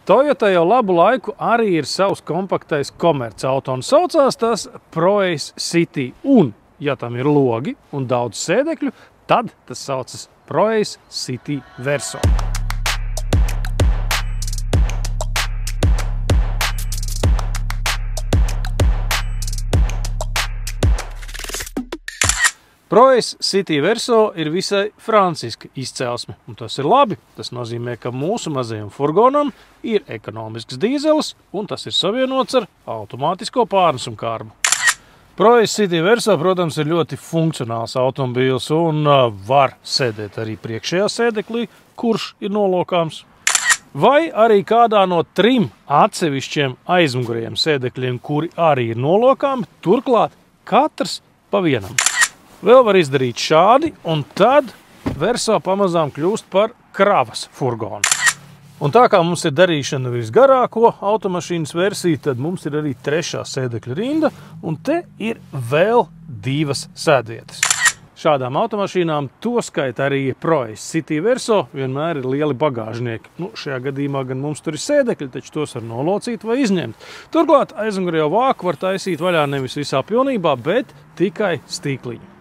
Toyota jau labu laiku arī ir savs kompaktais komercauto un saucās tas Proace City. Un, ja tam ir logi un daudz sēdekļu, tad tas saucas Proace City Verso. Proace City Verso ir visai franciska izcelsme, un tas ir labi. Tas nozīmē, ka mūsu mazajam furgonam ir ekonomisks dīzelis, un tas ir savienots ar automātisko pārnesumkārbu. Proace City Verso, protams, ir ļoti funkcionāls automobīls un var sēdēt arī priekšējā sēdeklī, kurš ir nolokāms. Vai arī kādā no 3 atsevišķiem aizmugurējiem sēdekļiem, kuri arī ir nolokāmi, turklāt katrs pa vienam. Vēl var izdarīt šādi, un tad Verso pamazām kļūst par kravas furgonu. Un tā kā mums ir darīšana visgarāko automašīnas versiju, tad mums ir arī 3. sēdekļa rinda, un te ir vēl 2 sēdvietas. Šādām automašīnām, to skaita arī Proace City Verso, vienmēr ir lieli bagāžnieki. Šajā gadījumā gan mums tur ir sēdekļi, taču tos var nolocīt vai izņemt. Turklāt aizmugurējo vāku var taisīt vaļā nevis visā pilnībā, bet tikai stīkliņu.